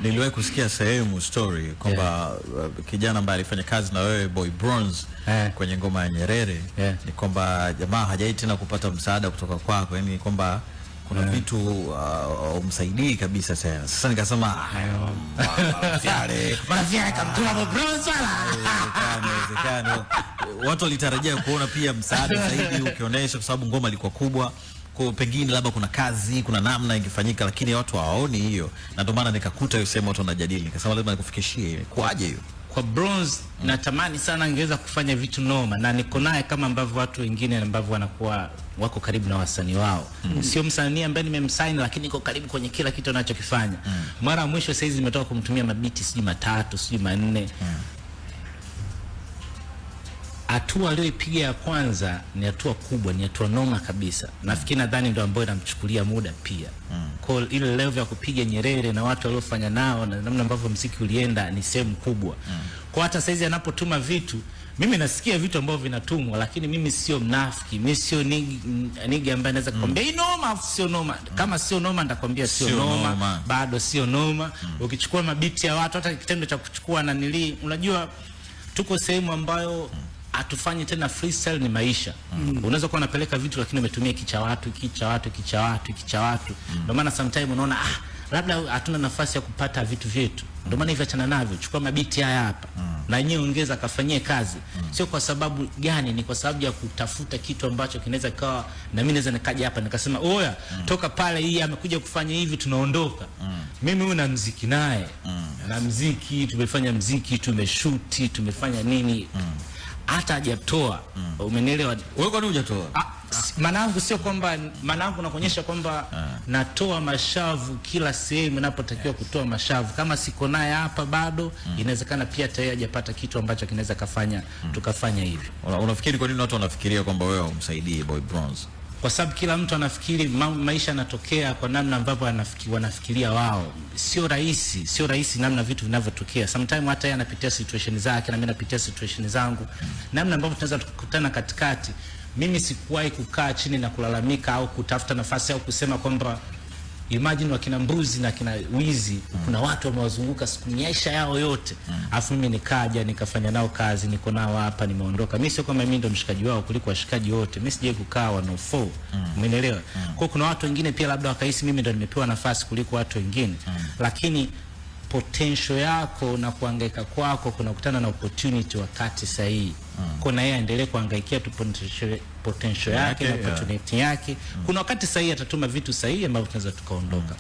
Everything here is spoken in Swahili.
Niliwahi kusikia sehemu story kwamba kijana ambaye alifanya kazi na wewe Boy Bronze kwenye ngoma ya Nyerere ni kwamba jamaa hajai tena kupata msaada kutoka kwako, yani kwamba kuna vitu umsaidii kabisa sana. Sasa nikasema marafiale kamtuma Boy Bronze wala watu walitarajia kuona pia msaada zaidi ukionyesha, kwa sababu ngoma ilikuwa kubwa. Kwa pengine labda kuna kazi, kuna namna ingefanyika, lakini watu hawaoni hiyo, na ndio maana nikakuta hiyo sema watu wanajadili, nikasema lazima nikufikishie kwaje hiyo. Kwa Bronze natamani sana angeweza kufanya vitu noma, na niko naye kama ambavyo watu wengine ambavyo wanakuwa wako karibu na wasanii wao. Sio msanii ambaye nimemsign, lakini niko karibu kwenye kila kitu anachokifanya. Mara mwisho sasa hizi nimetoka kumtumia mabiti sijui 3 sijui 4. Hatua aliyoipiga ya kwanza ni hatua kubwa, ni hatua noma kabisa. Nafikiri nadhani ndio ambayo inamchukulia muda pia. Kwa ile level ya kupiga Nyerere na watu waliofanya nao na namna ambavyo muziki ulienda ni sehemu kubwa. Kwa hata saizi anapotuma vitu, mimi nasikia vitu ambavyo vinatumwa, lakini mimi sio mnafiki, mimi sio nigi ambaye anaweza kukwambia hii noma au sio noma. Kama sio noma nitakwambia sio noma, bado sio noma. Ukichukua mabiti ya watu, hata kitendo cha kuchukua na unajua tuko sehemu ambayo atufanye tena freestyle ni maisha. Unaweza kuwa unapeleka vitu lakini umetumia kicha watu. Ndio maana sometimes unaona labda hatuna nafasi ya kupata vitu vyetu. Ndio maana hivi achana navyo, chukua mabiti haya hapa na yeye ongeza kafanyie kazi. Sio kwa sababu gani, ni kwa sababu ya kutafuta kitu ambacho kinaweza kawa na mimi naweza nikaja hapa nikasema oya toka pale, hii amekuja kufanya hivi, tunaondoka. Mimi huyu na muziki naye na muziki tumefanya muziki, tumeshoot, tumefanya nini, hata hajatoa. Umenielewa? Wewe kwa nini hujatoa? Manangu sio kwamba manangu nakuonyesha kwamba natoa mashavu kila sehemu ninapotakiwa kutoa mashavu. Kama siko naye hapa bado inawezekana pia tayari hajapata kitu ambacho kinaweza kafanya tukafanya hivi. Unafikiri kwa nini watu wanafikiria kwamba wewe umsaidie Boy Bronze? Kwa sababu kila mtu anafikiri maisha yanatokea kwa namna ambavyo wanafikiria wao. Sio rahisi namna vitu vinavyotokea. Sometimes hata yeye anapitia situation zake na mimi napitia situation zangu. Namna ambavyo tunaweza kukutana katikati. Mimi sikuwahi kukaa chini na kulalamika au kutafuta nafasi au kusema kwamba imagine wakina Mbuzi na kina Wizi kuna watu wamewazunguka siku maisha yao yote, afu mimi nikaja nikafanya nao kazi, niko nao hapa, nimeondoka. Mimi sio kama mimi ndo mshikaji wao kuliko washikaji wote, mimi sije kukaa wa no four. Umeelewa? Kwa kuna watu wengine pia labda wakahisi mimi ndo nimepewa nafasi kuliko watu wengine, lakini potential yako na kuhangaika kwako kunakutana na opportunity wakati sahihi. Kuna yeye aendelee kuhangaikia tu potential yake na opportunity yake. Kuna wakati sahihi atatuma vitu sahihi ambavyo tunaweza tukaondoka.